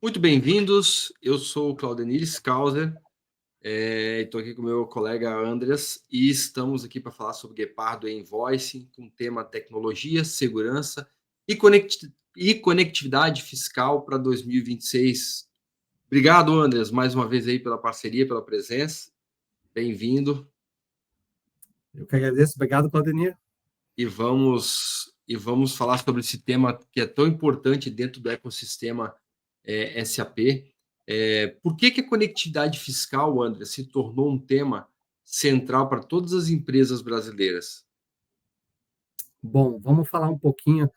Muito bem-vindos, eu sou o Claudenir Skauser, estou aqui com o meu colega Andreas e estamos aqui para falar sobre Guepardo e Invoicing, com o tema tecnologia, segurança e conectividade fiscal para 2026. Obrigado, Andreas, mais uma vez aí pela parceria, pela presença. Bem-vindo. Eu que agradeço, obrigado, Claudenir. E vamos falar sobre esse tema que é tão importante dentro do ecossistema SAP. Por que a conectividade fiscal, André, se tornou um tema central para todas as empresas brasileiras? Bom, vamos falar um pouquinho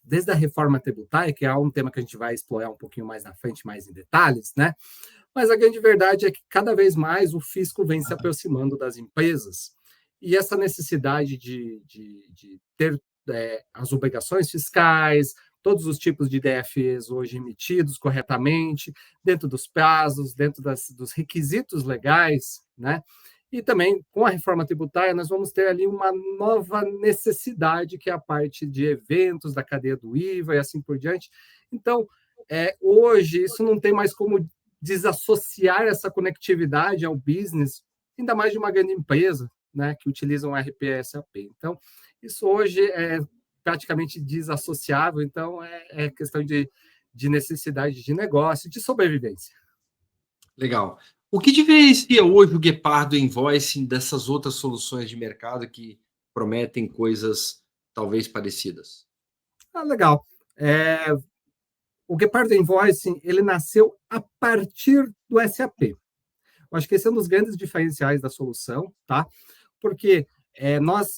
desde a reforma tributária, que é um tema que a gente vai explorar um pouquinho mais na frente, mais em detalhes, né? Mas a grande verdade é que cada vez mais o fisco vem se aproximando das empresas e essa necessidade de ter as obrigações fiscais, todos os tipos de DFEs hoje emitidos corretamente, dentro dos prazos, dentro dos requisitos legais, né? E também, com a reforma tributária, nós vamos ter ali uma nova necessidade, que é a parte de eventos da cadeia do IVA e assim por diante. Então, hoje, isso não tem mais como desassociar essa conectividade ao business, ainda mais de uma grande empresa, né, que utiliza um RP SAP. Então, isso hoje é praticamente desassociável, então é questão de necessidade de negócio, de sobrevivência. Legal. O que diferencia hoje o Guepardo Invoicing dessas outras soluções de mercado que prometem coisas talvez parecidas? Legal. O Guepardo Invoicing, ele nasceu a partir do SAP. Eu acho que esse é um dos grandes diferenciais da solução, tá? Porque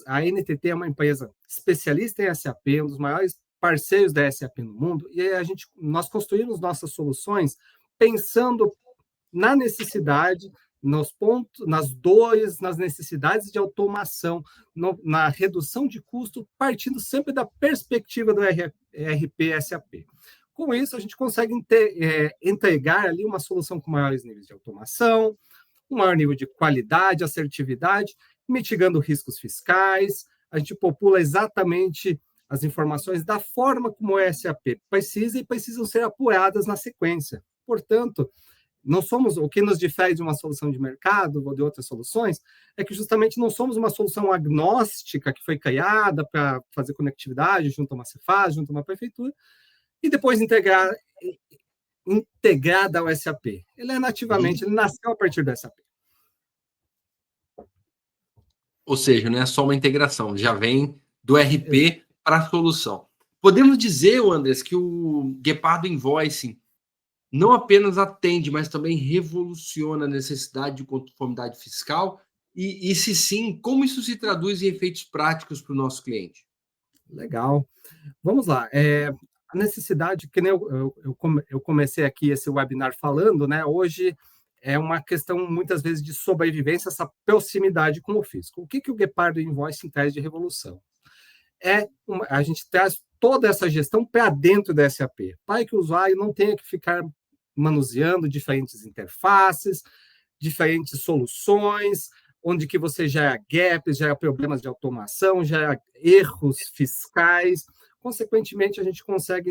a NTT é uma empresa especialista em SAP, um dos maiores parceiros da SAP no mundo, e nós construímos nossas soluções pensando na necessidade, nos pontos, nas dores, nas necessidades de automação, na redução de custo, partindo sempre da perspectiva do RP SAP. Com isso, a gente consegue entregar ali uma solução com maiores níveis de automação, um maior nível de qualidade, assertividade, mitigando riscos fiscais. A gente popula exatamente as informações da forma como o SAP precisa e precisam ser apuradas na sequência. Portanto, não somos, o que nos difere de uma solução de mercado ou de outras soluções é que justamente não somos uma solução agnóstica que foi criada para fazer conectividade junto a uma Cefaz, junto a uma prefeitura, e depois integrada ao SAP. Ele é nativamente, ele nasceu a partir do SAP. Ou seja, não é só uma integração, já vem do RP para a solução. Podemos dizer, Andres, que o Guepardo Invoicing não apenas atende, mas também revoluciona a necessidade de conformidade fiscal? E se sim, como isso se traduz em efeitos práticos para o nosso cliente? Legal. Vamos lá. A necessidade, que nem eu comecei aqui esse webinar falando, né? Hoje é uma questão, muitas vezes, de sobrevivência, essa proximidade com o fisco. O que o Guepardo Invoicing traz de revolução? A gente traz toda essa gestão para dentro da SAP, para que o usuário não tenha que ficar manuseando diferentes interfaces, diferentes soluções, onde que você gera gaps, gera problemas de automação, gera erros fiscais. Consequentemente, a gente consegue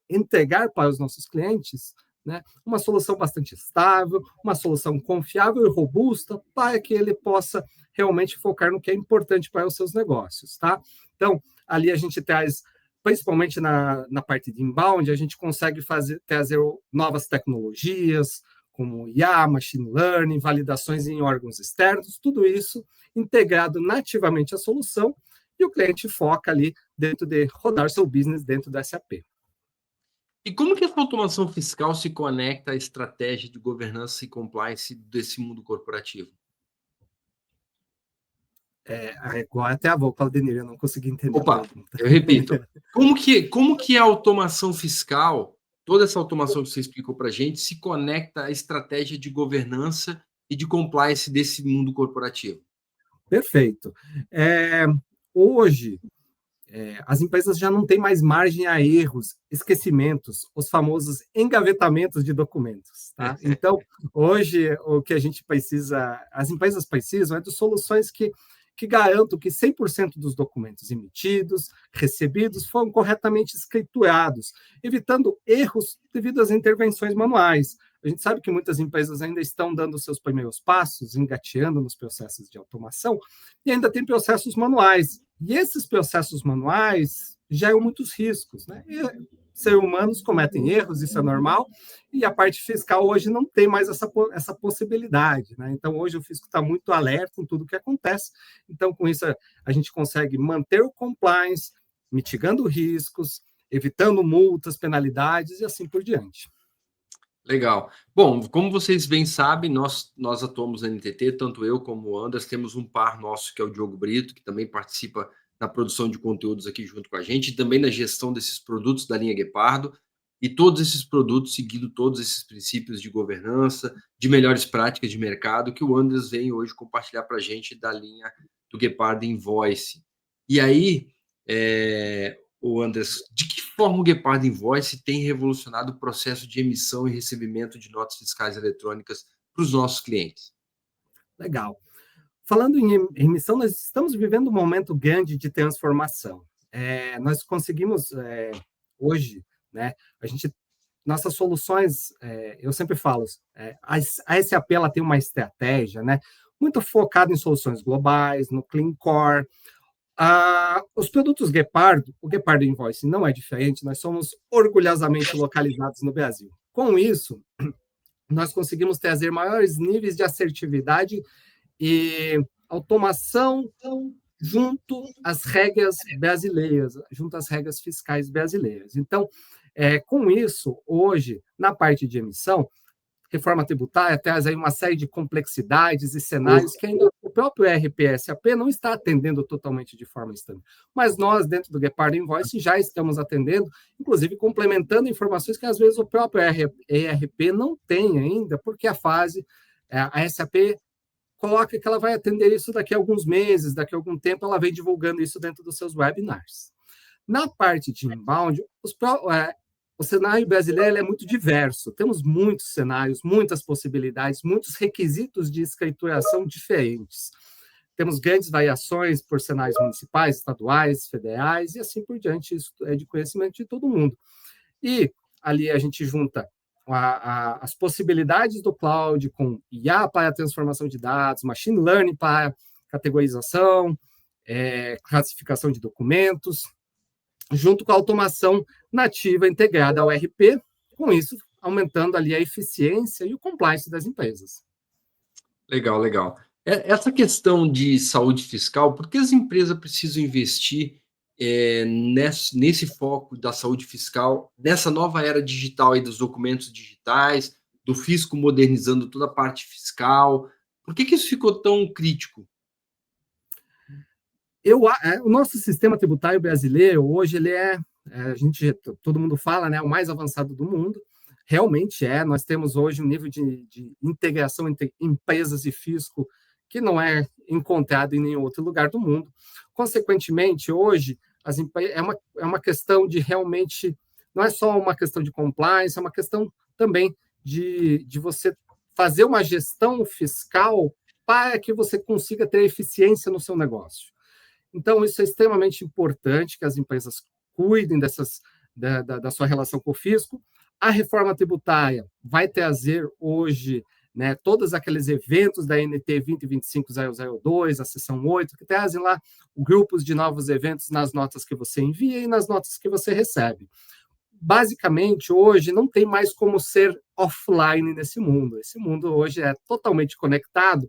entregar para os nossos clientes, né, uma solução bastante estável, uma solução confiável e robusta para que ele possa realmente focar no que é importante para os seus negócios, tá? Então, ali a gente traz, principalmente na parte de inbound, a gente consegue trazer novas tecnologias, como IA, machine learning, validações em órgãos externos, tudo isso integrado nativamente à solução, e o cliente foca ali dentro de rodar seu business dentro da SAP. E como que essa automação fiscal se conecta à estratégia de governança e compliance desse mundo corporativo? Agora até a boca, Claudenir, eu não consegui entender a Opa, pergunta. eu repito. Como que a automação fiscal, toda essa automação que você explicou para a gente, se conecta à estratégia de governança e de compliance desse mundo corporativo? Perfeito. Hoje, as empresas já não têm mais margem a erros, esquecimentos, os famosos engavetamentos de documentos, tá? Então, hoje, o que a gente precisa, as empresas precisam é de soluções que que garantam que 100% dos documentos emitidos, recebidos, foram corretamente escriturados, evitando erros devido às intervenções manuais. A gente sabe que muitas empresas ainda estão dando seus primeiros passos, engateando nos processos de automação, e ainda tem processos manuais. E esses processos manuais geram muitos riscos, né? E seres humanos cometem erros, isso é normal, e a parte fiscal hoje não tem mais essa possibilidade, né? Então, hoje o fisco está muito alerta em tudo que acontece, então, com isso, a gente consegue manter o compliance, mitigando riscos, evitando multas, penalidades e assim por diante. Legal. Bom, como vocês bem sabem, nós atuamos na NTT, tanto eu como o Anders, temos um par nosso que é o Diogo Brito, que também participa na produção de conteúdos aqui junto com a gente, e também na gestão desses produtos da linha Guepardo, e todos esses produtos seguindo todos esses princípios de governança, de melhores práticas de mercado, que o Anders vem hoje compartilhar para a gente da linha do Guepardo Invoice. E aí, o Anders, de que forma o Guepardo Invoice tem revolucionado o processo de emissão e recebimento de notas fiscais eletrônicas para os nossos clientes? Legal. Falando em emissão, nós estamos vivendo um momento grande de transformação. Nós conseguimos, hoje, né, nossas soluções, eu sempre falo, a SAP ela tem uma estratégia, né, muito focada em soluções globais, no Clean Core. Os produtos Guepardo, o Guepardo Invoice não é diferente, nós somos orgulhosamente localizados no Brasil. Com isso, nós conseguimos trazer maiores níveis de assertividade e automação junto às regras brasileiras, junto às regras fiscais brasileiras. Então, com isso, hoje, na parte de emissão, reforma tributária traz aí uma série de complexidades e cenários que ainda o próprio ERP-SAP não está atendendo totalmente de forma standard. Mas nós, dentro do Guepardo Invoice, já estamos atendendo, inclusive complementando informações que às vezes o próprio ERP não tem ainda, porque a SAP coloca que ela vai atender isso daqui a alguns meses, daqui a algum tempo ela vem divulgando isso dentro dos seus webinars. Na parte de inbound, o cenário brasileiro é muito diverso. Temos muitos cenários, muitas possibilidades, muitos requisitos de escrituração diferentes. Temos grandes variações por cenários municipais, estaduais, federais e assim por diante. Isso é de conhecimento de todo mundo. E ali a gente junta as possibilidades do cloud com IA para a transformação de dados, machine learning para categorização, classificação de documentos, junto com a automação nativa integrada ao ERP, com isso aumentando ali a eficiência e o compliance das empresas. Legal, legal. Essa questão de saúde fiscal, por que as empresas precisam investir nesse foco da saúde fiscal, nessa nova era digital aí dos documentos digitais, do fisco modernizando toda a parte fiscal? Por que isso ficou tão crítico? O nosso sistema tributário brasileiro, hoje, todo mundo fala, né, o mais avançado do mundo. Realmente nós temos hoje um nível de integração entre empresas e fisco que não é encontrado em nenhum outro lugar do mundo. Consequentemente, hoje, é uma questão de realmente, não é só uma questão de compliance, é uma questão também de você fazer uma gestão fiscal para que você consiga ter eficiência no seu negócio. Então, isso é extremamente importante que as empresas cuidem da sua relação com o fisco. A reforma tributária vai trazer hoje, né, todos aqueles eventos da NT 2025-002, a seção 8, que trazem lá grupos de novos eventos nas notas que você envia e nas notas que você recebe. Basicamente, hoje, não tem mais como ser offline nesse mundo. Esse mundo hoje é totalmente conectado.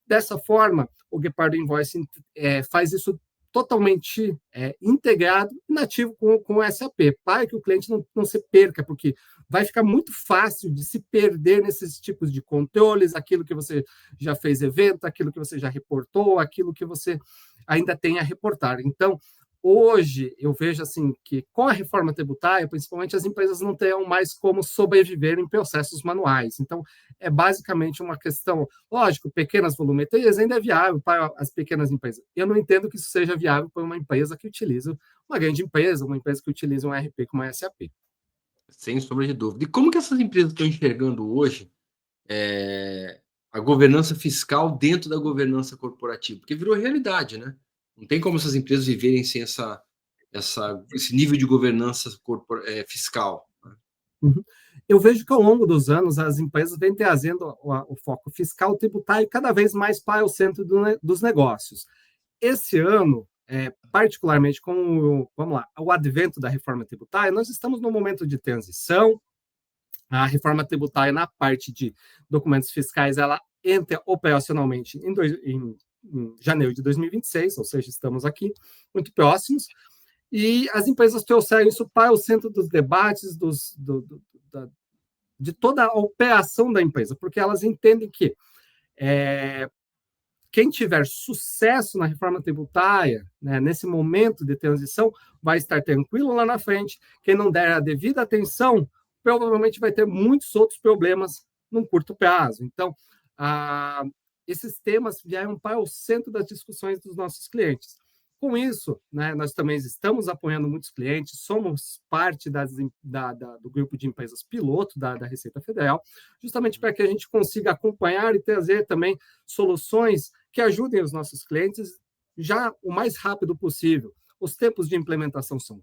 Dessa forma, o Guepardo Invoice faz isso totalmente integrado e nativo com o SAP, para que o cliente não se perca, porque vai ficar muito fácil de se perder nesses tipos de controles, aquilo que você já fez evento, aquilo que você já reportou, aquilo que você ainda tem a reportar. Então, hoje, eu vejo assim que com a reforma tributária, principalmente, as empresas não terão mais como sobreviver em processos manuais. Então, é basicamente uma questão, lógico, pequenas volumetrias ainda é viável para as pequenas empresas. Eu não entendo que isso seja viável para uma empresa que utiliza, uma grande empresa, uma empresa que utiliza um ERP como a SAP. Sem sombra de dúvida. E como que essas empresas estão enxergando hoje a governança fiscal dentro da governança corporativa, porque virou realidade, né? Não tem como essas empresas viverem sem esse nível de governança fiscal. Né? Uhum. Eu vejo que ao longo dos anos as empresas vêm trazendo o foco fiscal tributário cada vez mais para o centro dos negócios. Esse ano, particularmente com vamos lá, o advento da reforma tributária, nós estamos num momento de transição. A reforma tributária na parte de documentos fiscais, ela entra operacionalmente em janeiro de 2026, ou seja, estamos aqui muito próximos, e as empresas trouxeram isso para o centro dos debates, de toda a operação da empresa, porque elas entendem que quem tiver sucesso na reforma tributária, né, nesse momento de transição, vai estar tranquilo lá na frente. Quem não der a devida atenção, provavelmente vai ter muitos outros problemas num curto prazo. Então, esses temas vieram para o centro das discussões dos nossos clientes. Com isso, né, nós também estamos apoiando muitos clientes, somos parte do grupo de empresas piloto da Receita Federal, justamente para que a gente consiga acompanhar e trazer também soluções que ajudem os nossos clientes já o mais rápido possível. Os tempos de implementação são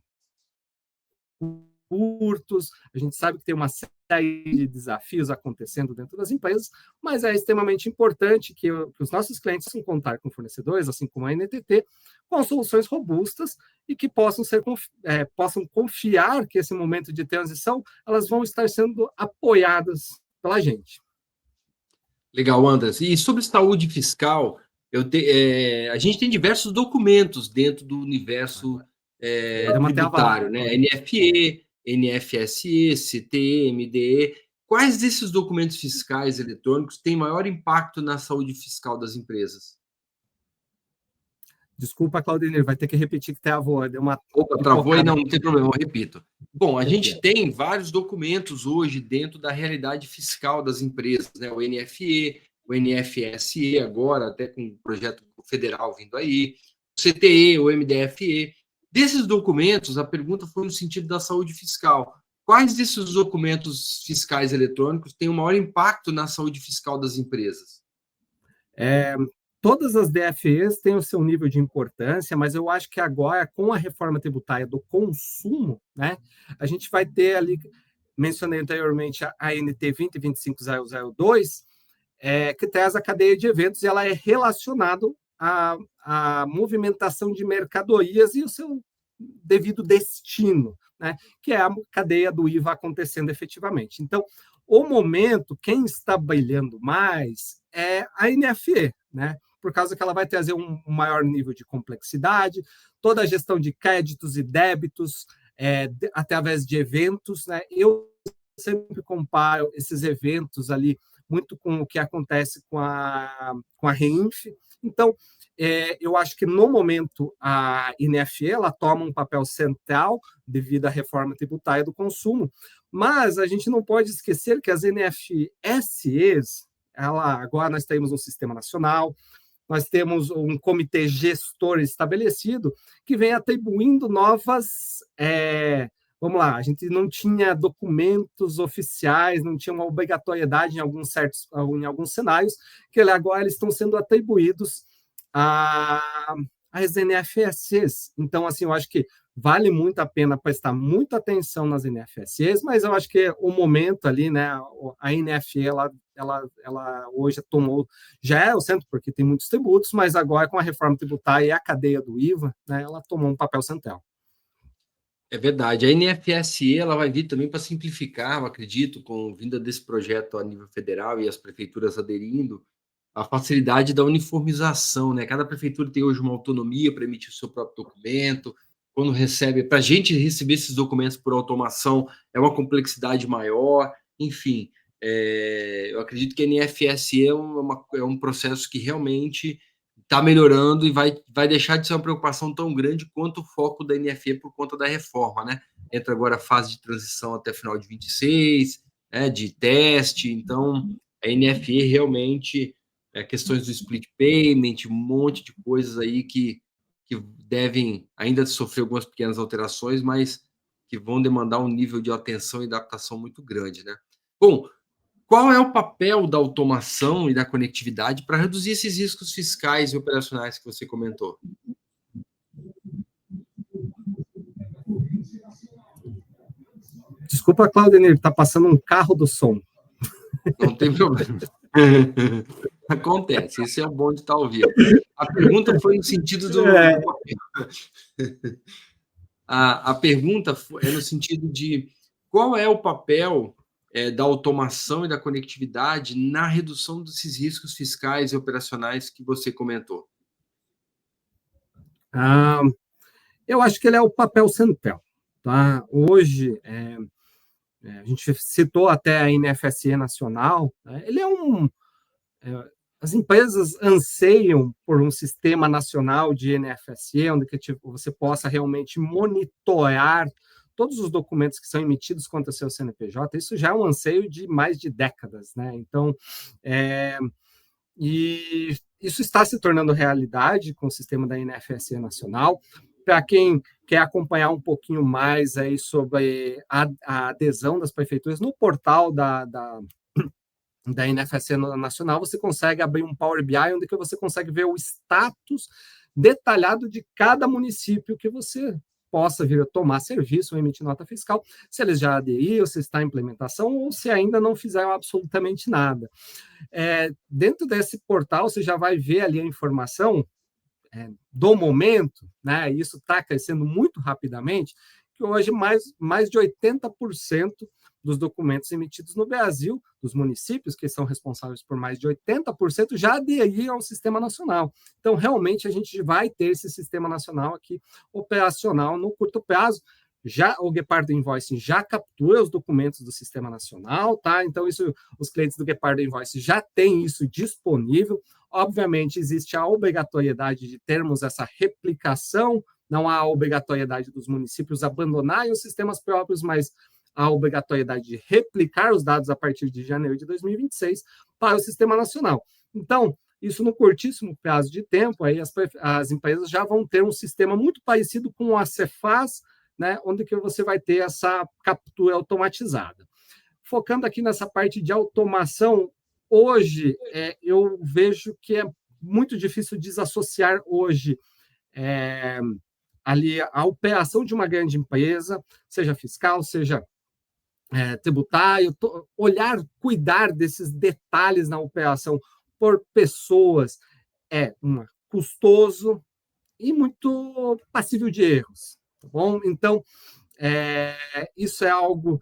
curtos, a gente sabe que tem uma série de desafios acontecendo dentro das empresas, mas é extremamente importante que os nossos clientes possam contar com fornecedores, assim como a NTT, com soluções robustas e que possam confiar que esse momento de transição elas vão estar sendo apoiadas pela gente. Legal, Andras. E sobre saúde fiscal, a gente tem diversos documentos dentro do universo tributário, né? NFE, NFSE, CTE, MDE. Quais desses documentos fiscais eletrônicos têm maior impacto na saúde fiscal das empresas? Desculpa, Claudinei, vai ter que repetir que travou. Deu uma Opa, travou aí? Não, não tem problema, eu repito. Bom, a gente tem vários documentos hoje dentro da realidade fiscal das empresas, né? O NFE, o NFSE agora, até com o projeto federal vindo aí, o CTE, o MDFE. Desses documentos, a pergunta foi no sentido da saúde fiscal. Quais desses documentos fiscais eletrônicos têm o maior impacto na saúde fiscal das empresas? Todas as DFEs têm o seu nível de importância, mas eu acho que agora, com a reforma tributária do consumo, né, a gente vai ter ali, mencionei anteriormente a ANT 2025.002, que traz a cadeia de eventos e ela é relacionada à movimentação de mercadorias e o seu devido destino, né, que é a cadeia do IVA acontecendo efetivamente. Então, o momento, quem está brilhando mais é a NFE, né? Por causa que ela vai trazer um maior nível de complexidade, toda a gestão de créditos e débitos através de eventos, né? Eu sempre comparo esses eventos ali muito com o que acontece com a REINF. Então, eu acho que no momento a INFE ela toma um papel central devido à reforma tributária do consumo, mas a gente não pode esquecer que as NFSEs, agora nós temos um sistema nacional, nós temos um comitê gestor estabelecido que vem atribuindo novas. Vamos lá, a gente não tinha documentos oficiais, não tinha uma obrigatoriedade em alguns cenários, que agora eles estão sendo atribuídos às NFSEs. Então, assim, eu acho que vale muito a pena prestar muita atenção nas NFSEs, mas eu acho que o momento ali, né, a NFE, ela hoje tomou, já é o centro, porque tem muitos tributos, mas agora com a reforma tributária e a cadeia do IVA, né, ela tomou um papel central. É verdade. A NFSE ela vai vir também para simplificar, eu acredito, com a vinda desse projeto a nível federal e as prefeituras aderindo, a facilidade da uniformização, né? Cada prefeitura tem hoje uma autonomia para emitir o seu próprio documento. Quando recebe, para a gente receber esses documentos por automação, é uma complexidade maior. Enfim, eu acredito que a NFSE é um processo que realmente está melhorando e vai deixar de ser uma preocupação tão grande quanto o foco da NFE por conta da reforma, né? Entra agora a fase de transição até final de 26, né, de teste. Então, a NFE realmente questões do split payment, um monte de coisas aí que devem ainda sofrer algumas pequenas alterações, mas que vão demandar um nível de atenção e adaptação muito grande, né? Bom, qual é o papel da automação e da conectividade para reduzir esses riscos fiscais e operacionais que você comentou? Desculpa, Claudemir, está passando um carro do som. Não tem problema. Acontece, isso é o bom de estar ao vivo. A pergunta foi no sentido do a pergunta é no sentido de qual é o papel da automação e da conectividade na redução desses riscos fiscais e operacionais que você comentou? Eu acho que ele é o papel central. Tá? Hoje, a gente citou até a NFSE Nacional, né? Ele é as empresas anseiam por um sistema nacional de NFSE, onde que, tipo, você possa realmente monitorar todos os documentos que são emitidos contra seu CNPJ. Isso já é um anseio de mais de décadas, né? Então, e isso está se tornando realidade com o sistema da NFSE Nacional. Para quem quer acompanhar um pouquinho mais aí sobre a adesão das prefeituras no portal da NFSE Nacional, você consegue abrir um Power BI, onde que você consegue ver o status detalhado de cada município que você possa vir a tomar serviço ou emitir nota fiscal, se eles já aderiram, se está em implementação ou se ainda não fizeram absolutamente nada. Dentro desse portal, você já vai ver ali a informação do momento, né? Isso está crescendo muito rapidamente, que hoje mais de 80% dos documentos emitidos no Brasil, dos municípios que são responsáveis por mais de 80%, já aderiram ao sistema nacional. Então, realmente, a gente vai ter esse sistema nacional aqui operacional no curto prazo. Já o Guepardo Invoice já captura os documentos do sistema nacional, tá? Então, os clientes do Guepardo Invoice já têm isso disponível. Obviamente, existe a obrigatoriedade de termos essa replicação, não há a obrigatoriedade dos municípios abandonarem os sistemas próprios, mas a obrigatoriedade de replicar os dados a partir de janeiro de 2026 para o sistema nacional. Então, isso no curtíssimo prazo de tempo, aí as empresas já vão ter um sistema muito parecido com a Cefaz, né, onde que você vai ter essa captura automatizada. Focando aqui nessa parte de automação, hoje eu vejo que é muito difícil desassociar hoje ali a operação de uma grande empresa, seja fiscal, seja tributário, cuidar desses detalhes na operação por pessoas é custoso e muito passível de erros, tá bom? Então, isso é algo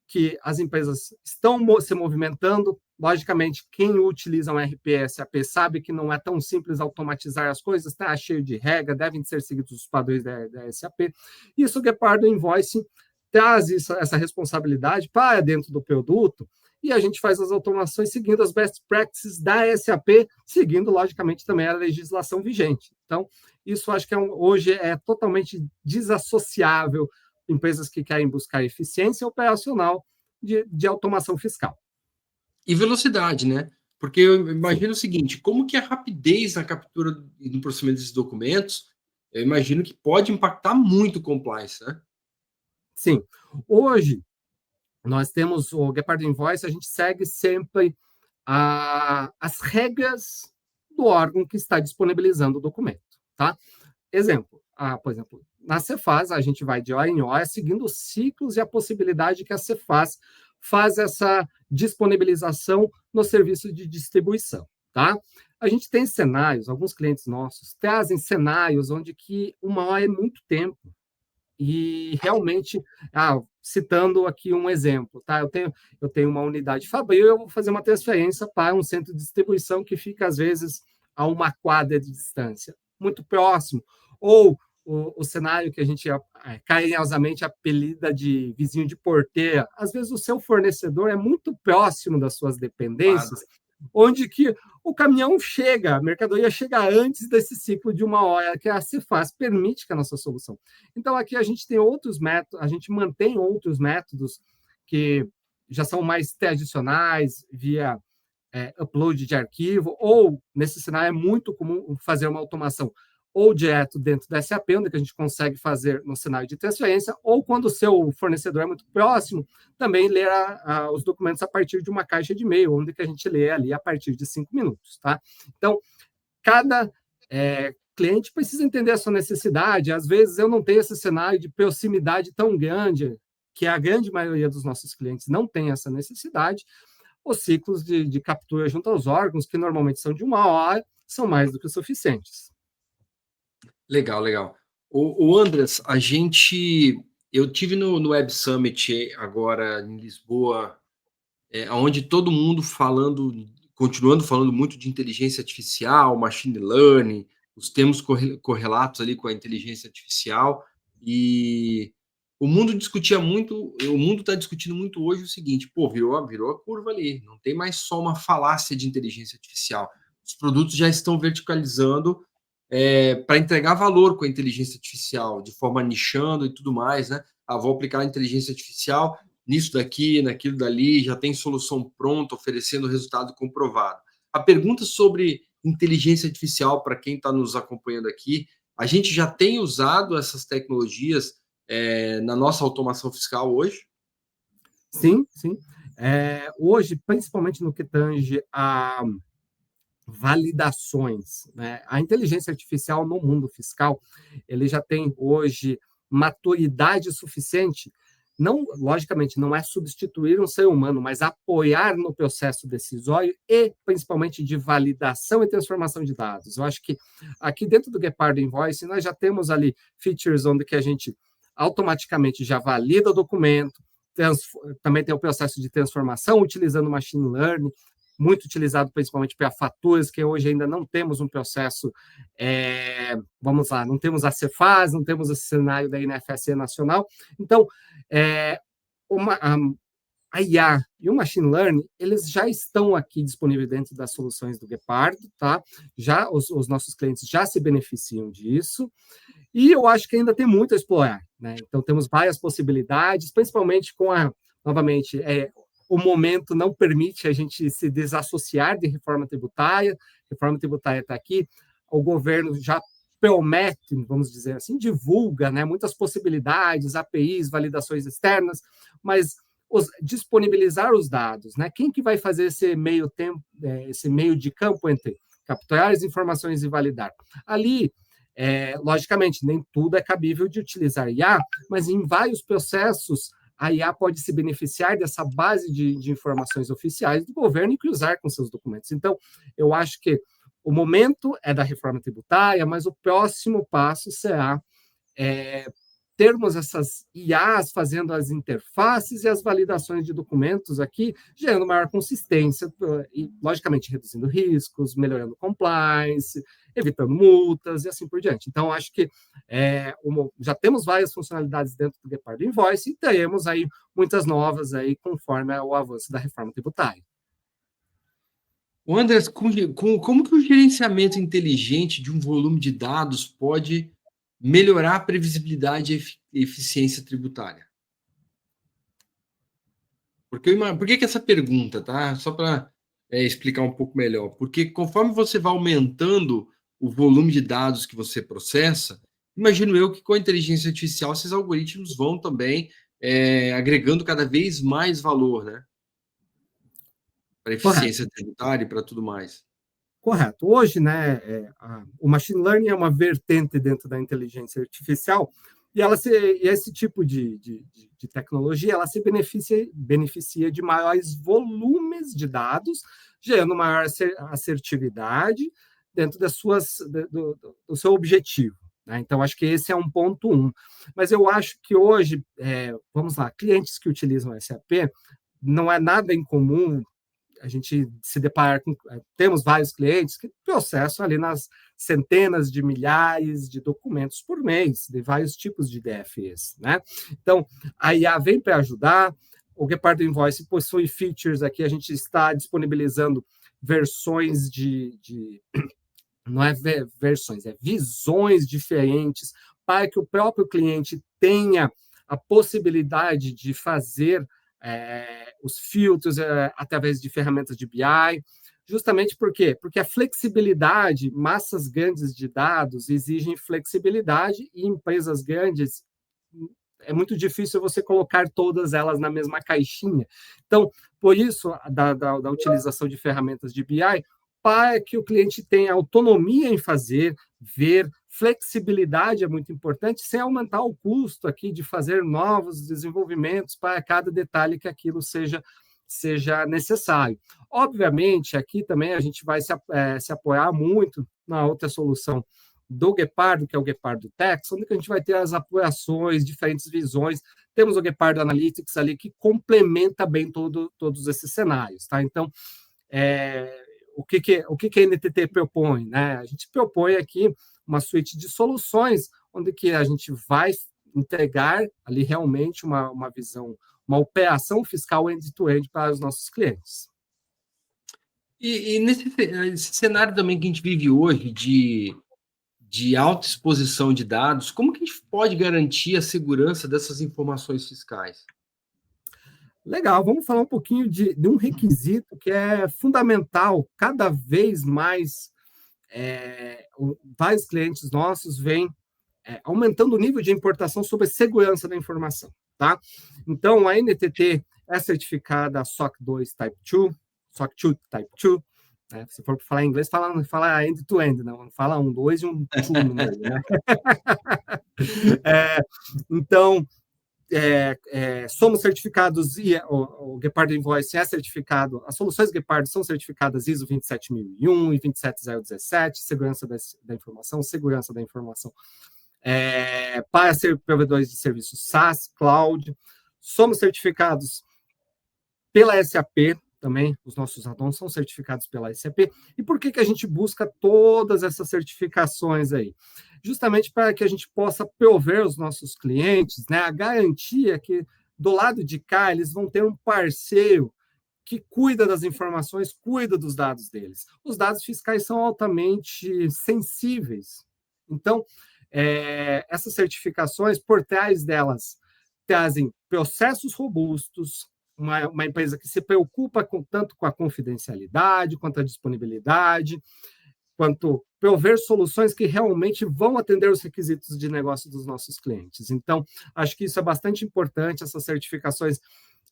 que as empresas estão se movimentando. Logicamente, quem utiliza um RP-SAP sabe que não é tão simples automatizar as coisas, está cheio de regra, devem ser seguidos os padrões da SAP. Isso o Guepardo Invoice traz essa responsabilidade para dentro do produto e a gente faz as automações seguindo as best practices da SAP, seguindo, logicamente, também a legislação vigente. Então, isso acho que hoje é totalmente desassociável empresas que querem buscar eficiência operacional de automação fiscal. E velocidade, né? Porque eu imagino o seguinte, como que a rapidez na captura e no processamento desses documentos, eu imagino que pode impactar muito o compliance, né? Sim. Hoje, nós temos o Guepardo Invoice, a gente segue sempre as regras do órgão que está disponibilizando o documento, tá? Exemplo, por exemplo, na Cefaz, a gente vai de hora em hora, seguindo os ciclos e a possibilidade que a Cefaz faz essa disponibilização no serviço de distribuição, tá? A gente tem cenários, alguns clientes nossos trazem cenários onde que uma hora é muito tempo, e realmente, citando aqui um exemplo, tá? Eu tenho uma unidade fabril, eu vou fazer uma transferência para um centro de distribuição que fica, às vezes, a uma quadra de distância, muito próximo. Ou o cenário que a gente carinhosamente apelida de vizinho de porteira. Às vezes, o seu fornecedor é muito próximo das suas dependências, onde que o caminhão chega, a mercadoria chega antes desse ciclo de uma hora que a Cefaz permite que a nossa solução. Então, aqui a gente tem outros métodos, a gente mantém outros métodos que já são mais tradicionais, via upload de arquivo, ou, nesse cenário, é muito comum fazer uma automação ou direto dentro da SAP, onde a gente consegue fazer no cenário de transferência, ou quando o seu fornecedor é muito próximo, também ler os documentos a partir de uma caixa de e-mail, onde que a gente lê ali a partir de 5 minutos. Tá? Então, cada cliente precisa entender a sua necessidade. Às vezes, eu não tenho esse cenário de proximidade tão grande, que a grande maioria dos nossos clientes não tem essa necessidade. Os ciclos de captura junto aos órgãos, que normalmente são de 1 hora, são mais do que suficientes. Legal, legal. O Andras, eu tive no Web Summit agora em Lisboa, onde todo mundo continuando falando muito de inteligência artificial, machine learning, os termos correlatos ali com a inteligência artificial, e o mundo está discutindo muito hoje o seguinte, virou a curva ali, não tem mais só uma falácia de inteligência artificial, os produtos já estão verticalizando para entregar valor com a inteligência artificial, de forma nichando e tudo mais, né? Vou aplicar a inteligência artificial nisso daqui, naquilo dali, já tem solução pronta, oferecendo resultado comprovado. A pergunta sobre inteligência artificial, para quem está nos acompanhando aqui, a gente já tem usado essas tecnologias na nossa automação fiscal hoje? Sim, sim. Hoje, principalmente no que tange a validações, né? A inteligência artificial no mundo fiscal, ele já tem hoje maturidade suficiente, não, logicamente, não é substituir um ser humano, mas apoiar no processo decisório e, principalmente, de validação e transformação de dados. Eu acho que aqui dentro do Gepard Invoice, nós já temos ali features onde que a gente automaticamente já valida o documento, também tem o processo de transformação utilizando machine learning, muito utilizado principalmente para faturas, que hoje ainda não temos um processo, vamos lá, não temos a Cefaz, não temos esse cenário da INFSE nacional. Então, a IA e o Machine Learning, eles já estão aqui disponíveis dentro das soluções do Gepard, tá? Já os nossos clientes já se beneficiam disso, e eu acho que ainda tem muito a explorar, né? Então, temos várias possibilidades, principalmente novamente, o momento não permite a gente se desassociar de reforma tributária está aqui, o governo já promete, vamos dizer assim, divulga, né, muitas possibilidades, APIs, validações externas, mas disponibilizar os dados, né? Quem que vai fazer esse meio de campo entre capturar as informações e validar? Ali, logicamente, nem tudo é cabível de utilizar IA, mas em vários processos a IA pode se beneficiar dessa base de informações oficiais do governo e cruzar com seus documentos. Então, eu acho que o momento é da reforma tributária, mas o próximo passo será termos essas IAs fazendo as interfaces e as validações de documentos aqui, gerando maior consistência e, logicamente, reduzindo riscos, melhorando compliance, evitando multas e assim por diante. Então, acho que já temos várias funcionalidades dentro do Gepard Invoice e teremos aí muitas novas aí conforme o avanço da reforma tributária. O Andrés, como que o gerenciamento inteligente de um volume de dados pode melhorar a previsibilidade e eficiência tributária? Por que essa pergunta, tá? Só para explicar um pouco melhor. Porque conforme você vai aumentando o volume de dados que você processa, imagino eu que com a inteligência artificial esses algoritmos vão também agregando cada vez mais valor, né? Para eficiência tributária e para tudo mais. Correto. Hoje, né, o machine learning é uma vertente dentro da inteligência artificial e esse tipo de tecnologia ela se beneficia de maiores volumes de dados, gerando maior assertividade dentro do seu objetivo. Né? Então, acho que esse é um ponto um. Mas eu acho que hoje, vamos lá, clientes que utilizam SAP, não é nada incomum a gente se depara com... Temos vários clientes que processam ali nas centenas de milhares de documentos por mês, de vários tipos de DFEs, né? Então, a IA vem para ajudar, o Gepard Invoice possui features aqui, a gente está disponibilizando versões não é versões, é visões diferentes para que o próprio cliente tenha a possibilidade de fazer os filtros através de ferramentas de BI, Justamente por quê? Porque a flexibilidade, massas grandes de dados exigem flexibilidade e empresas grandes é muito difícil você colocar todas elas na mesma caixinha. Então, por isso, da utilização de ferramentas de BI, para que o cliente tenha autonomia em fazer, ver, flexibilidade é muito importante, sem aumentar o custo aqui de fazer novos desenvolvimentos para cada detalhe que aquilo seja necessário. Obviamente, aqui também a gente vai se apoiar muito na outra solução do Guepardo, que é o Guepardo Tex, onde a gente vai ter as apoiações, diferentes visões. Temos o Guepardo Analytics ali, que complementa bem todos esses cenários. Tá? Então, o que a NTT propõe? Né? A gente propõe aqui uma suíte de soluções, onde que a gente vai entregar ali realmente uma visão, uma operação fiscal end-to-end para os nossos clientes. E nesse cenário também que a gente vive hoje de alta exposição de dados, como que a gente pode garantir a segurança dessas informações fiscais? Legal, vamos falar um pouquinho de um requisito que é fundamental, cada vez mais vários clientes nossos vêm aumentando o nível de importação sobre a segurança da informação. Tá? Então, a NTT é certificada SOC 2 Type 2, SOC 2 Type 2, né? Se for falar em inglês, fala end-to-end, não fala 1, 2 e um 2 no meio. Né? Então, somos certificados, o Guepardo Invoice é certificado, as soluções Guepardo são certificadas ISO 27001 e 27017, segurança da informação, para ser provedores de serviços SaaS, Cloud. Somos certificados pela SAP também, os nossos add-ons são certificados pela SAP. E por que a gente busca todas essas certificações aí? Justamente para que a gente possa prover os nossos clientes, né, a garantia que do lado de cá eles vão ter um parceiro que cuida das informações, cuida dos dados deles. Os dados fiscais são altamente sensíveis. Então, essas certificações, por trás delas, trazem processos robustos, uma empresa que se preocupa tanto com a confidencialidade, quanto a disponibilidade, quanto prover soluções que realmente vão atender os requisitos de negócio dos nossos clientes. Então, acho que isso é bastante importante, essas certificações,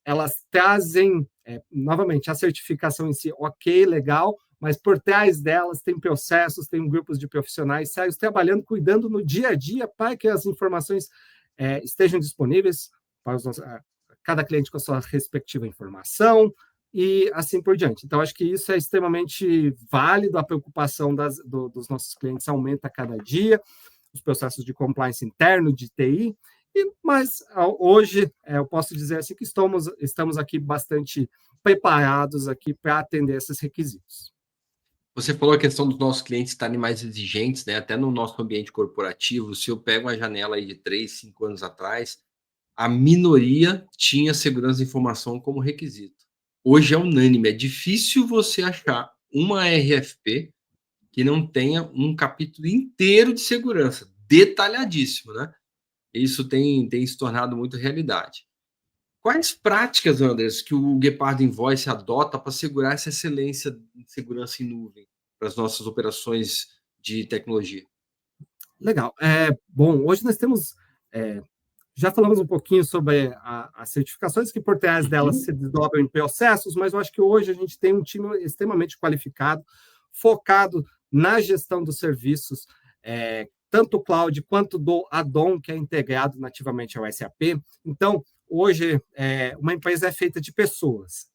elas trazem, novamente, a certificação em si, ok, legal, mas por trás delas tem processos, tem grupos de profissionais sérios trabalhando, cuidando no dia a dia para que as informações estejam disponíveis para cada cliente com a sua respectiva informação e assim por diante. Então, acho que isso é extremamente válido, a preocupação dos nossos clientes aumenta a cada dia, os processos de compliance interno, de TI, mas hoje eu posso dizer assim que estamos aqui bastante preparados aqui para atender esses requisitos. Você falou a questão dos nossos clientes estarem mais exigentes, né? Até no nosso ambiente corporativo, se eu pego uma janela aí de 3, 5 anos atrás, a minoria tinha segurança de informação como requisito. Hoje é unânime, é difícil você achar uma RFP que não tenha um capítulo inteiro de segurança, detalhadíssimo, né? Isso tem se tornado muito realidade. Quais práticas, Andres, que o Guepardo Invoice adota para segurar essa excelência de segurança em nuvem para as nossas operações de tecnologia? Legal. Bom, hoje nós temos já falamos um pouquinho sobre as certificações, que por trás delas se desdobram em processos, mas eu acho que hoje a gente tem um time extremamente qualificado, focado na gestão dos serviços, tanto o cloud quanto do add-on, que é integrado nativamente ao SAP. Então, hoje, uma empresa é feita de pessoas.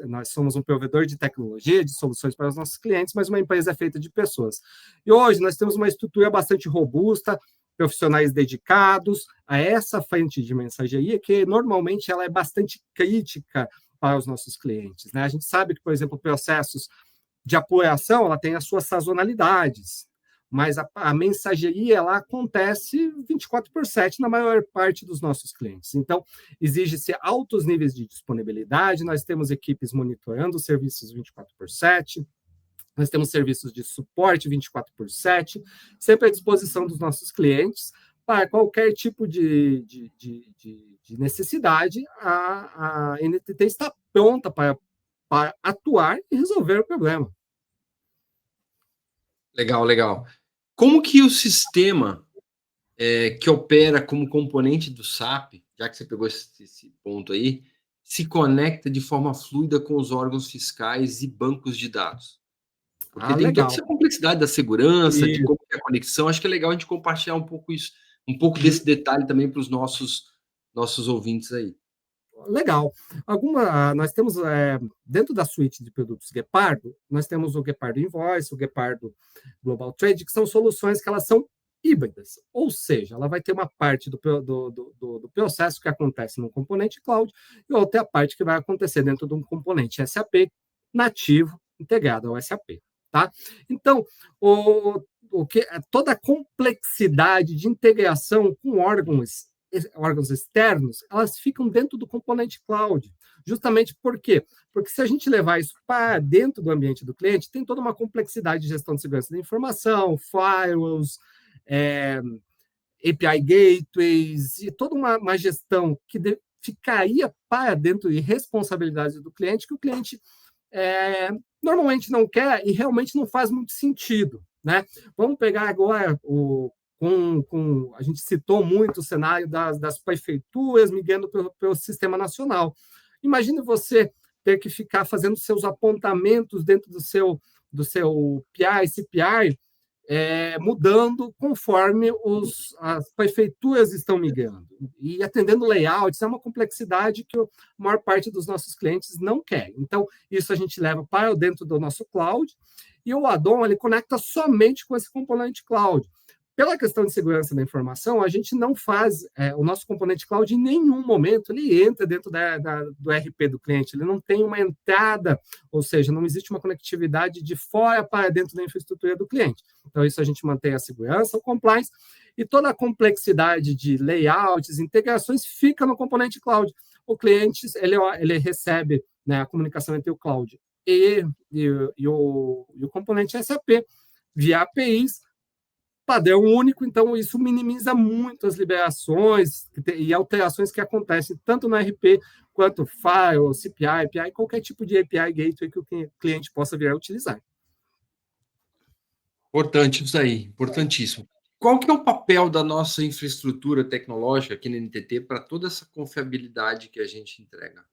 Nós somos um provedor de tecnologia, de soluções para os nossos clientes, mas uma empresa é feita de pessoas. E hoje nós temos uma estrutura bastante robusta, profissionais dedicados a essa frente de mensageria, que normalmente ela é bastante crítica para os nossos clientes. Né? A gente sabe que, por exemplo, processos de apoiação ela tem as suas sazonalidades, mas a mensageria ela acontece 24/7 na maior parte dos nossos clientes. Então, exige-se altos níveis de disponibilidade, nós temos equipes monitorando os serviços 24/7, nós temos serviços de suporte 24/7, sempre à disposição dos nossos clientes, para qualquer tipo de necessidade, a NTT está pronta para para atuar e resolver o problema. Legal, legal. Como que o sistema que opera como componente do SAP, já que você pegou esse ponto aí, se conecta de forma fluida com os órgãos fiscais e bancos de dados? Porque tem toda Legal. essa complexidade da segurança, de E, como é a conexão. Acho que é legal a gente compartilhar um pouco isso, um pouco desse detalhe também para os nossos ouvintes aí. legal. Nós temos, dentro da suíte de produtos Guepardo, nós temos o Guepardo Invoice, o Guepardo Global Trade, que são soluções que elas são híbridas, ou seja, ela vai ter uma parte do processo que acontece no componente cloud e outra parte que vai acontecer dentro de um componente SAP nativo integrado ao SAP. Tá? Então, toda a complexidade de integração com órgãos externos, elas ficam dentro do componente cloud. Justamente por quê? Porque se a gente levar isso para dentro do ambiente do cliente, tem toda uma complexidade de gestão de segurança da informação, firewalls, API gateways, e toda uma gestão que ficaria para dentro de responsabilidade do cliente, que o cliente normalmente não quer e realmente não faz muito sentido. Né? Vamos pegar agora a gente citou muito o cenário das prefeituras migrando pelo sistema nacional. Imagine você ter que ficar fazendo seus apontamentos dentro do seu PI, CPI, mudando conforme as prefeituras estão migrando. E atendendo layouts, é uma complexidade que a maior parte dos nossos clientes não quer. Então, isso a gente leva para dentro do nosso cloud, e o add-on ele conecta somente com esse componente cloud. Pela questão de segurança da informação, a gente não faz o nosso componente cloud em nenhum momento, ele entra dentro do RP do cliente, ele não tem uma entrada, ou seja, não existe uma conectividade de fora para dentro da infraestrutura do cliente. Então, isso a gente mantém a segurança, o compliance, e toda a complexidade de layouts, integrações, fica no componente cloud. O cliente, ele recebe, né, a comunicação entre o cloud e o componente SAP via APIs, padrão único, então isso minimiza muito as liberações e alterações que acontecem tanto no RP quanto File, CPI, API, qualquer tipo de API gateway que o cliente possa vir a utilizar. Importante isso aí, importantíssimo. Qual que é o papel da nossa infraestrutura tecnológica aqui na NTT para toda essa confiabilidade que a gente entrega?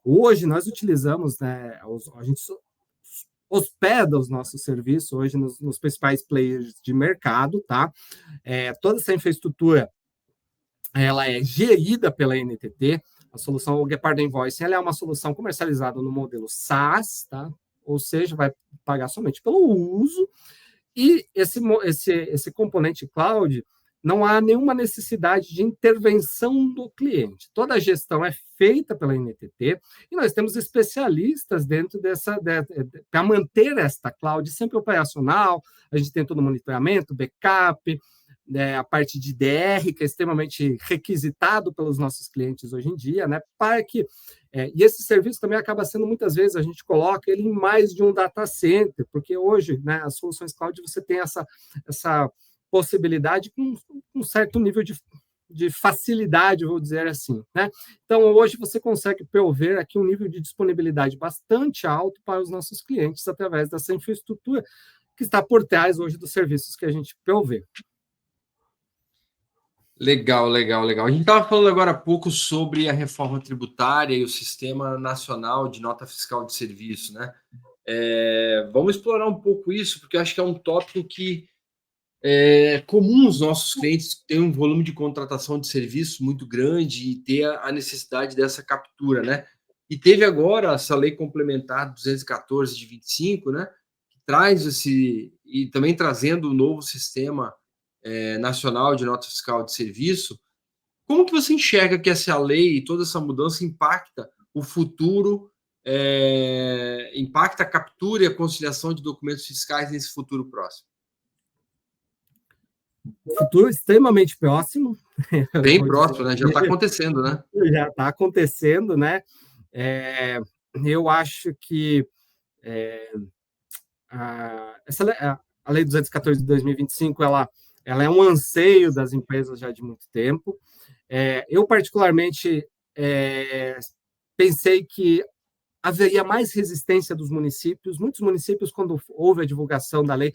Hoje nós utilizamos, né, a gente hospeda os nossos serviços hoje nos principais players de mercado, tá? Toda essa infraestrutura ela é gerida pela NTT. A solução o Guepardo Invoice ela é uma solução comercializada no modelo SaaS, tá? Ou seja, vai pagar somente pelo uso. E esse componente cloud, não há nenhuma necessidade de intervenção do cliente. Toda a gestão é feita pela NTT e nós temos especialistas dentro para manter esta cloud sempre operacional. A gente tem todo o monitoramento, backup, a parte de DR, que é extremamente requisitado pelos nossos clientes hoje em dia, né, para que e esse serviço também acaba sendo, muitas vezes, a gente coloca ele em mais de um data center, porque hoje, né, as soluções cloud, você tem essa possibilidade com um certo nível de facilidade, vou dizer assim. Né? Então, hoje você consegue prover aqui um nível de disponibilidade bastante alto para os nossos clientes através dessa infraestrutura que está por trás hoje dos serviços que a gente provê. Legal, legal, legal. A gente estava falando agora há pouco sobre a reforma tributária e o Sistema Nacional de Nota Fiscal de Serviço, né? Vamos explorar um pouco isso, porque eu acho que é um tópico que é comum os nossos clientes terem um volume de contratação de serviço muito grande e ter a necessidade dessa captura, né? E teve agora essa lei complementar 214 de 25, né? Que traz e também trazendo o novo sistema nacional de nota fiscal de serviço. Como que você enxerga que essa lei e toda essa mudança impacta o futuro, impacta a captura e a conciliação de documentos fiscais nesse futuro próximo? Futuro extremamente próximo. Bem próximo, né? Já está acontecendo, né? Já está acontecendo, né? Eu acho que a Lei 214 de 2025 ela é um anseio das empresas já de muito tempo. Eu, particularmente, pensei que haveria mais resistência dos municípios. Muitos municípios, quando houve a divulgação da lei,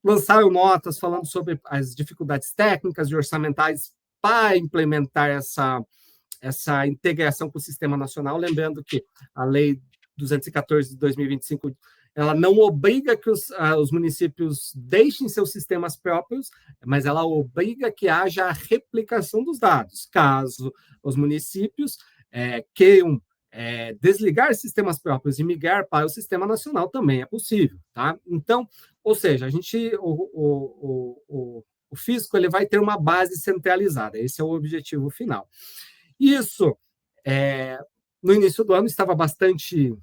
lançaram notas falando sobre as dificuldades técnicas e orçamentais para implementar essa integração com o Sistema Nacional, lembrando que a Lei 214 de 2025 ela não obriga que os municípios deixem seus sistemas próprios, mas ela obriga que haja a replicação dos dados. Caso os municípios queiram desligar sistemas próprios e migrar para o Sistema Nacional, também é possível. Tá? Então, ou seja, o fisco ele vai ter uma base centralizada, esse é o objetivo final. Isso, no início do ano, estava bastante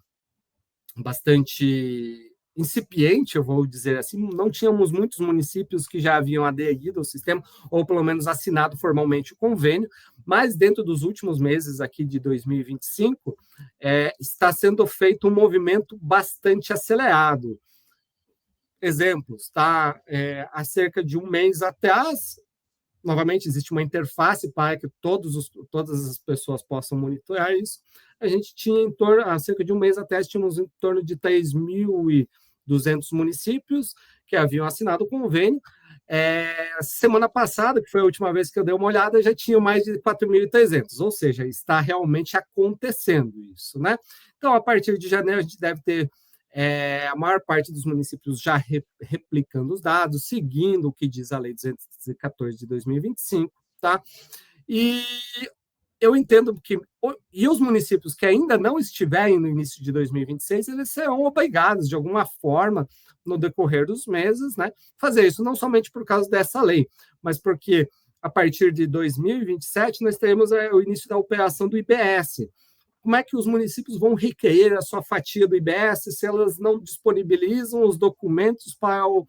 incipiente, eu vou dizer assim, não tínhamos muitos municípios que já haviam aderido ao sistema, ou pelo menos assinado formalmente o convênio, mas dentro dos últimos meses aqui de 2025, está sendo feito um movimento bastante acelerado. Exemplos, tá? Há cerca de um mês atrás, novamente, existe uma interface para que todas as pessoas possam monitorar isso. A gente tinha há cerca de um mês atrás, tínhamos em torno de 3.200 municípios que haviam assinado o convênio. Semana passada, que foi a última vez que eu dei uma olhada, já tinha mais de 4.300, ou seja, está realmente acontecendo isso, né? Então, a partir de janeiro, a gente deve ter a maior parte dos municípios já replicando os dados, seguindo o que diz a Lei 214 de 2025, tá? E eu entendo que os municípios que ainda não estiverem no início de 2026, eles serão obrigados, de alguma forma, no decorrer dos meses, né, fazer isso, não somente por causa dessa lei, mas porque, a partir de 2027, nós teremos o início da operação do IBS. Como é que os municípios vão requerer a sua fatia do IBS se elas não disponibilizam os documentos para o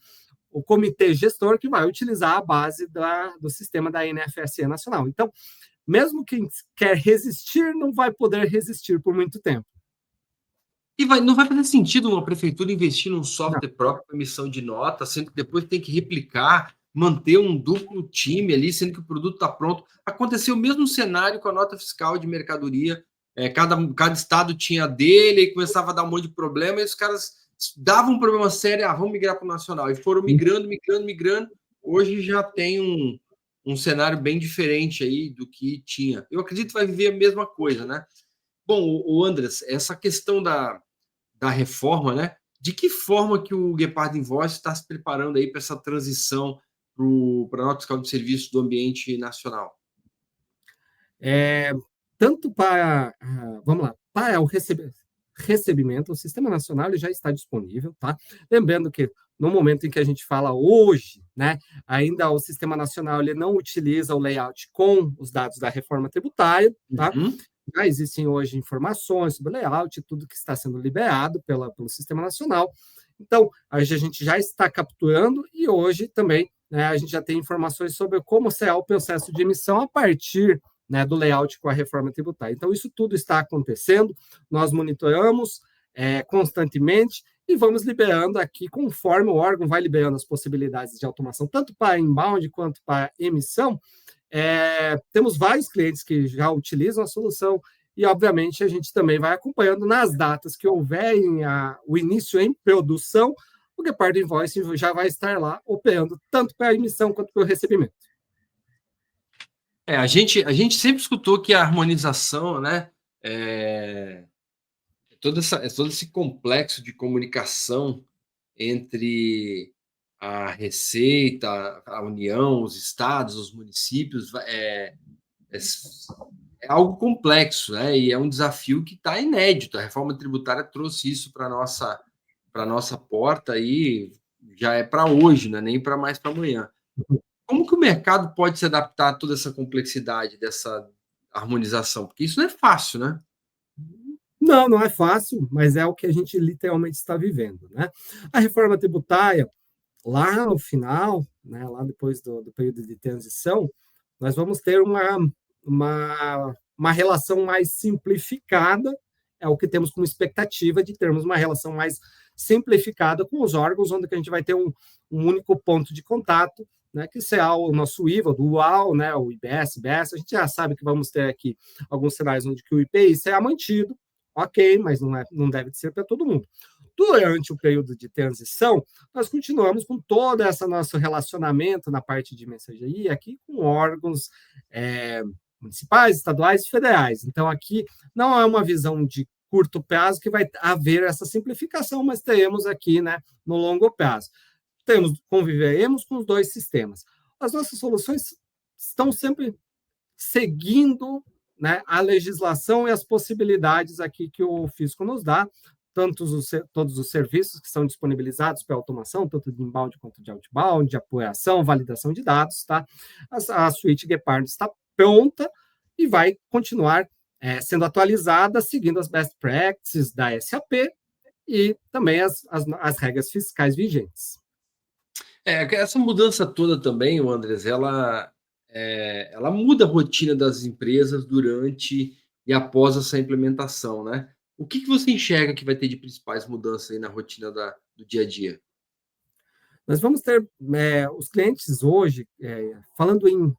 comitê gestor que vai utilizar a base do sistema da NFSE nacional? Então, mesmo quem quer resistir, não vai poder resistir por muito tempo. E não vai fazer sentido uma prefeitura investir num software próprio para emissão de nota, sendo que depois tem que replicar, manter um duplo time ali, sendo que o produto está pronto. Aconteceu o mesmo cenário com a nota fiscal de mercadoria. Cada estado tinha a dele e começava a dar um monte de problema, e os caras davam um problema sério, vamos migrar para o nacional. E foram migrando. Hoje já tem um cenário bem diferente aí do que tinha. Eu acredito que vai viver a mesma coisa, né? Bom, o Andras, essa questão da reforma, né? De que forma que o Gepard Invoice está se preparando aí para essa transição para a nota fiscal de serviço do ambiente nacional? Tanto para, vamos lá, para o recebimento, o Sistema Nacional ele já está disponível, tá? Lembrando que no momento em que a gente fala hoje, né, ainda o Sistema Nacional ele não utiliza o layout com os dados da reforma tributária, tá? Já existem hoje informações sobre o layout, tudo que está sendo liberado pelo Sistema Nacional. Então, a gente já está capturando e hoje também, né, a gente já tem informações sobre como será o processo de emissão a partir, né, do layout com a reforma tributária. Então, isso tudo está acontecendo, nós monitoramos constantemente e vamos liberando aqui, conforme o órgão vai liberando as possibilidades de automação, tanto para inbound quanto para emissão. Temos vários clientes que já utilizam a solução e, obviamente, a gente também vai acompanhando nas datas que houverem o início em produção, o Gepard Invoice já vai estar lá operando tanto para a emissão quanto para o recebimento. A gente sempre escutou que a harmonização, né, todo esse complexo de comunicação entre a Receita, a União, os estados, os municípios, é algo complexo, né? E é um desafio que está inédito. A reforma tributária trouxe isso para a nossa porta e já é para hoje, não é nem para mais para amanhã. Como que o mercado pode se adaptar a toda essa complexidade dessa harmonização? Porque isso não é fácil, né? Não é fácil, mas é o que a gente literalmente está vivendo, né? A reforma tributária, lá no final, né, lá depois do período de transição, nós vamos ter uma relação mais simplificada, é o que temos como expectativa de termos uma relação mais simplificada com os órgãos, onde a gente vai ter um único ponto de contato, né, que será o nosso IVA, do UAU, né, o IBS, IBS, a gente já sabe que vamos ter aqui alguns cenários onde que o IPI será mantido, ok, mas não deve ser para todo mundo. Durante o período de transição, nós continuamos com todo esse nosso relacionamento na parte de mensageria aqui com órgãos municipais, estaduais e federais. Então, aqui não é uma visão de curto prazo que vai haver essa simplificação, mas teremos aqui, né, no longo prazo. Conviveremos com os dois sistemas. As nossas soluções estão sempre seguindo, né, a legislação e as possibilidades aqui que o Fisco nos dá, todos os serviços que são disponibilizados para automação, tanto de inbound quanto de outbound, de apoiação, validação de dados, tá? A suíte Guepardo está pronta e vai continuar sendo atualizada, seguindo as best practices da SAP e também as regras fiscais vigentes. Essa mudança toda também, o Andres, ela muda a rotina das empresas durante e após essa implementação, né? O que você enxerga que vai ter de principais mudanças aí na rotina do dia a dia? Nós vamos ter os clientes hoje, falando em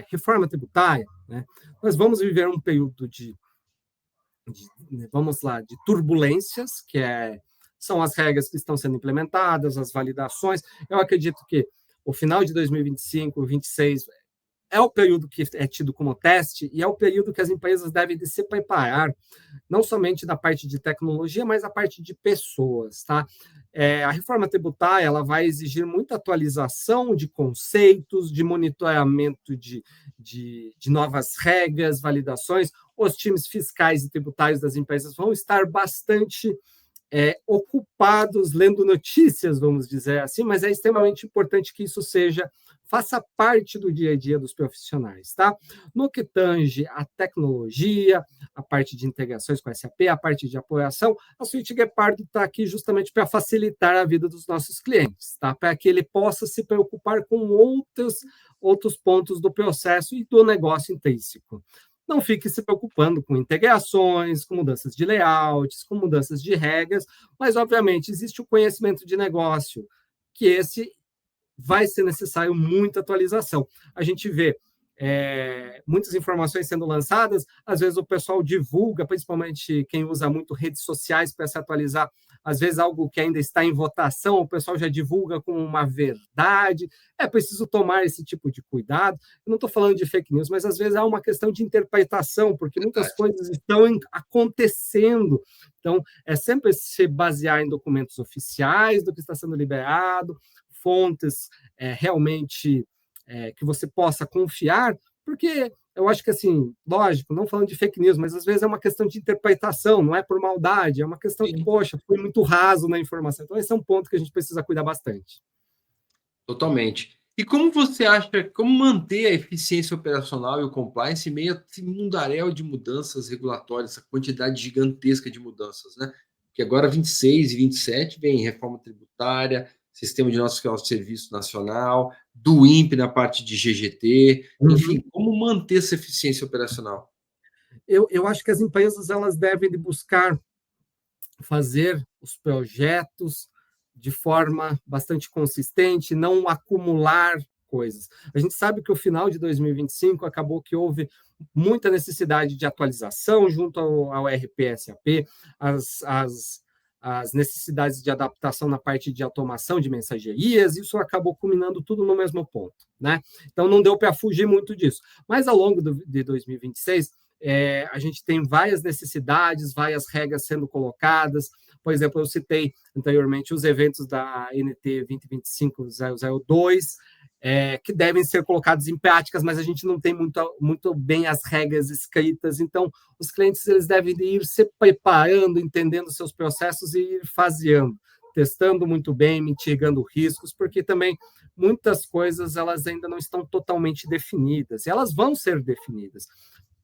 reforma tributária, né? Nós vamos viver um período vamos lá, de turbulências, são as regras que estão sendo implementadas, as validações. Eu acredito que o final de 2025, 2026, é o período que é tido como teste e é o período que as empresas devem se preparar, não somente da parte de tecnologia, mas a parte de pessoas, tá? A reforma tributária ela vai exigir muita atualização de conceitos, de monitoramento de novas regras, validações. Os times fiscais e tributários das empresas vão estar bastante ocupados lendo notícias, vamos dizer assim, mas é extremamente importante que isso faça parte do dia a dia dos profissionais, tá? No que tange a tecnologia, a parte de integrações com a SAP, a parte de apoiação, a Suite Guepardo está aqui justamente para facilitar a vida dos nossos clientes, tá? Para que ele possa se preocupar com outros pontos do processo e do negócio intrínseco. Não fique se preocupando com integrações, com mudanças de layouts, com mudanças de regras, mas, obviamente, existe o conhecimento de negócio, que esse vai ser necessário muita atualização. A gente vê muitas informações sendo lançadas, às vezes o pessoal divulga, principalmente quem usa muito redes sociais para se atualizar, às vezes algo que ainda está em votação, o pessoal já divulga como uma verdade. É preciso tomar esse tipo de cuidado. Eu não estou falando de fake news, mas às vezes há uma questão de interpretação, porque muitas coisas estão acontecendo. Então, é sempre se basear em documentos oficiais do que está sendo liberado, fontes realmente que você possa confiar, porque eu acho que, assim, lógico, não falando de fake news, mas às vezes é uma questão de interpretação, não é por maldade, é uma questão de, poxa, foi muito raso na informação. Então, esse é um ponto que a gente precisa cuidar bastante. Totalmente. E como você acha, como manter a eficiência operacional e o compliance em meio a esse mundaréu de mudanças regulatórias, essa quantidade gigantesca de mudanças, né? Porque agora 26 e 27 vem reforma tributária, Sistema de Nosso Fiscal de Serviço Nacional, do INPE na parte de GGT, enfim, como manter essa eficiência operacional? Eu acho que as empresas elas devem buscar fazer os projetos de forma bastante consistente, não acumular coisas. A gente sabe que o final de 2025 acabou que houve muita necessidade de atualização junto ao ERP SAP, as necessidades de adaptação na parte de automação de mensagerias, isso acabou culminando tudo no mesmo ponto, né? Então, não deu para fugir muito disso. Mas, ao longo de 2026, a gente tem várias necessidades, várias regras sendo colocadas. Por exemplo, eu citei anteriormente os eventos da NT 2025-002, que devem ser colocados em práticas, mas a gente não tem muito bem as regras escritas. Então, os clientes eles devem ir se preparando, entendendo seus processos e ir faseando, testando muito bem, mitigando riscos, porque também muitas coisas elas ainda não estão totalmente definidas, e elas vão ser definidas.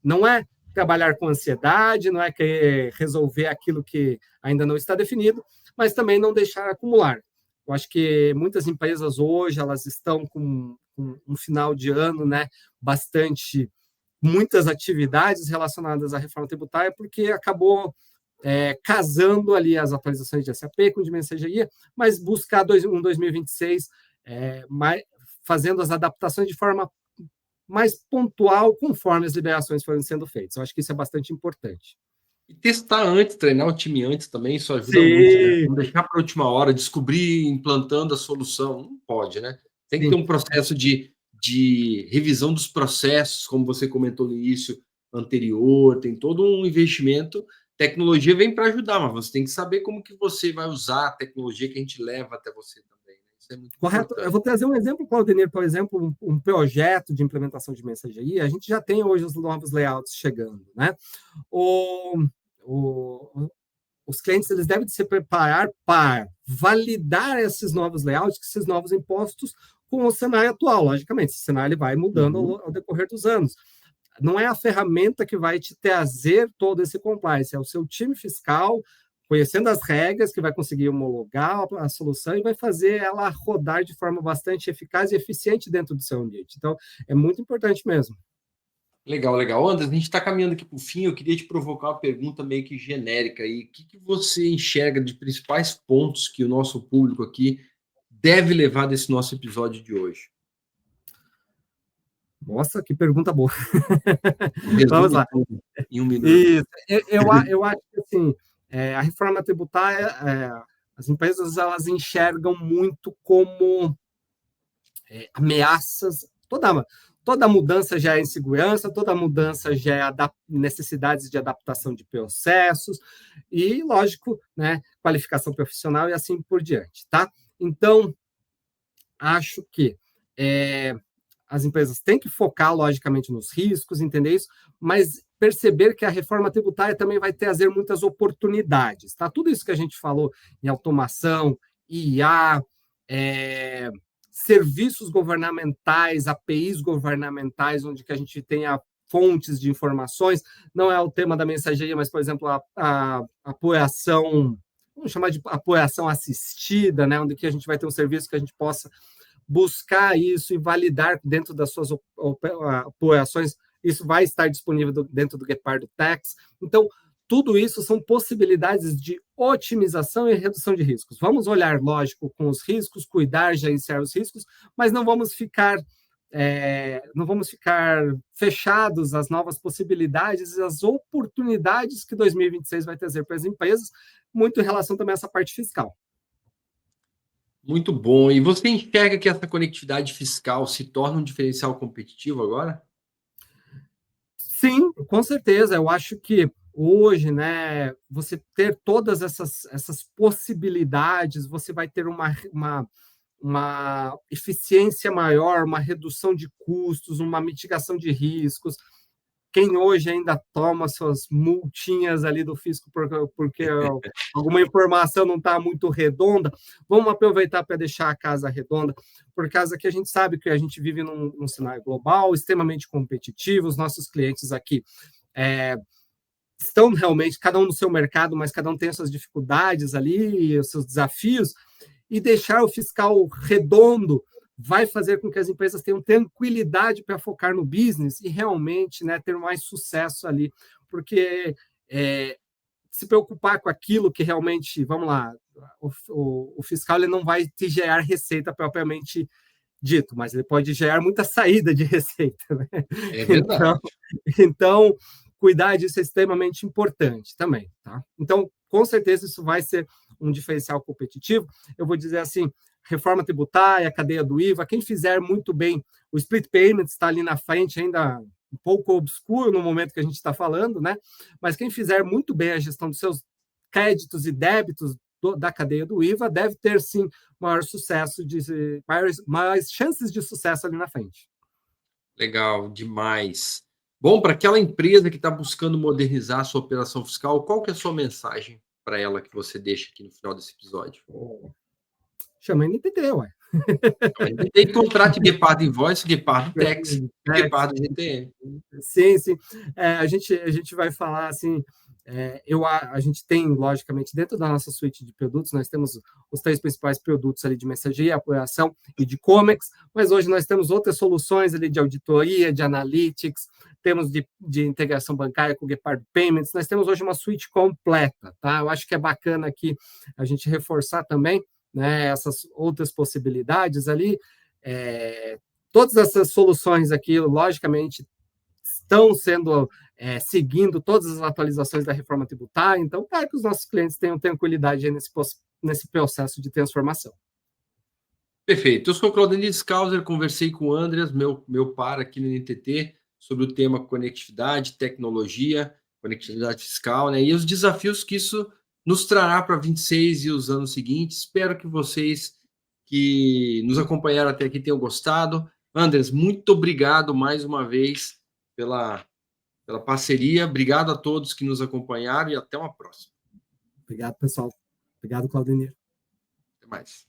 Não é trabalhar com ansiedade, não é querer resolver aquilo que ainda não está definido, mas também não deixar acumular. Eu acho que muitas empresas hoje elas estão com um final de ano, né, muitas atividades relacionadas à reforma tributária, porque acabou casando ali as atualizações de SAP com de mensageria, mas buscar um 2026 fazendo as adaptações de forma mais pontual, conforme as liberações forem sendo feitas. Eu acho que isso é bastante importante. E testar antes, treinar o time antes também, isso ajuda muito, né? Sim, Não deixar para a última hora, descobrir implantando a solução. Não pode, né? Tem que ter sim. um processo de revisão dos processos, como você comentou no início anterior, tem todo um investimento. Tecnologia vem para ajudar, mas você tem que saber como que você vai usar a tecnologia que a gente leva até você também, né? Isso é muito Correto. Eu importante. vou trazer um exemplo, Claudemir, por exemplo, um projeto de implementação de mensageria. A gente já tem hoje os novos layouts chegando, né? O, o, os clientes eles devem se preparar para validar esses novos layouts, esses novos impostos com o cenário atual. Logicamente, esse cenário ele vai mudando ao decorrer dos anos. Não é a ferramenta que vai te trazer todo esse compliance, é o seu time fiscal, conhecendo as regras, que vai conseguir homologar a solução e vai fazer ela rodar de forma bastante eficaz e eficiente dentro do seu ambiente. Então, é muito importante mesmo. Legal, legal. Anderson, a gente está caminhando aqui para o fim. Eu queria te provocar uma pergunta meio que genérica aí. O que você enxerga de principais pontos que o nosso público aqui deve levar desse nosso episódio de hoje? Nossa, que pergunta boa. Vamos Resume lá. tudo em um minuto. Isso. Eu acho que assim, a reforma tributária, as empresas elas enxergam muito como ameaças. Toda mudança já é insegurança, toda mudança já é necessidades de adaptação de processos e, lógico, né, qualificação profissional e assim por diante, tá? Então, acho que as empresas têm que focar, logicamente, nos riscos, entender isso, mas perceber que a reforma tributária também vai trazer muitas oportunidades, tá? Tudo isso que a gente falou em automação, IA, serviços governamentais, APIs governamentais, onde que a gente tenha fontes de informações, não é o tema da mensageria, mas, por exemplo, a apoiação, vamos chamar de apoiação assistida, né, onde que a gente vai ter um serviço que a gente possa buscar isso e validar dentro das suas apoiações, isso vai estar disponível dentro do Guepardo Tax. Então, tudo isso são possibilidades de otimização e redução de riscos. Vamos olhar, lógico, com os riscos, cuidar, gerenciar os riscos, mas não vamos ficar fechados às novas possibilidades e às oportunidades que 2026 vai trazer para as empresas, muito em relação também a essa parte fiscal. Muito bom. E você enxerga que essa conectividade fiscal se torna um diferencial competitivo agora? Sim, com certeza. Eu acho que hoje, né, você ter todas essas possibilidades, você vai ter uma eficiência maior, uma redução de custos, uma mitigação de riscos. Quem hoje ainda toma suas multinhas ali do fisco porque alguma informação não está muito redonda, vamos aproveitar para deixar a casa redonda, por causa que a gente sabe que a gente vive num cenário global, extremamente competitivo, os nossos clientes aqui estão realmente, cada um no seu mercado, mas cada um tem as suas dificuldades ali, os seus desafios, e deixar o fiscal redondo vai fazer com que as empresas tenham tranquilidade para focar no business e realmente, né, ter mais sucesso ali, porque se preocupar com aquilo que realmente, vamos lá, o fiscal ele não vai te gerar receita propriamente dito, mas ele pode gerar muita saída de receita, né? É verdade. Então, cuidar disso é extremamente importante também, tá? Então, com certeza isso vai ser um diferencial competitivo. Eu vou dizer assim, reforma tributária, cadeia do IVA, quem fizer muito bem, o split payment está ali na frente ainda um pouco obscuro no momento que a gente está falando, né? Mas quem fizer muito bem a gestão dos seus créditos e débitos da cadeia do IVA deve ter, sim, maior sucesso, maiores chances de sucesso ali na frente. Legal, demais. Bom, para aquela empresa que está buscando modernizar a sua operação fiscal, qual que é a sua mensagem para ela que você deixa aqui no final desse episódio? Chama NTT, ué. Tem contrato Guepardo Invoice, Guepardo Tax, Guepardo GTN. Sim, sim. A gente vai falar assim. A gente tem, logicamente, dentro da nossa suíte de produtos, nós temos os 3 principais produtos ali de mensageria, apoiação e de Comex, mas hoje nós temos outras soluções ali de auditoria, de analytics, temos de integração bancária com o Guepardo Payments, nós temos hoje uma suíte completa, tá? Eu acho que é bacana aqui a gente reforçar também, né, essas outras possibilidades ali, todas essas soluções aqui, logicamente, estão sendo seguindo todas as atualizações da reforma tributária, então, para que os nossos clientes tenham tranquilidade nesse processo de transformação. Perfeito. Eu sou o Claudenir Skauser, conversei com o Andreas, meu par aqui no NTT, sobre o tema conectividade, tecnologia, conectividade fiscal, né? E os desafios que isso nos trará para 26 e os anos seguintes. Espero que vocês que nos acompanharam até aqui tenham gostado. Andreas, muito obrigado mais uma vez pela parceria. Obrigado a todos que nos acompanharam e até uma próxima. Obrigado, pessoal. Obrigado, Claudemir. Até mais.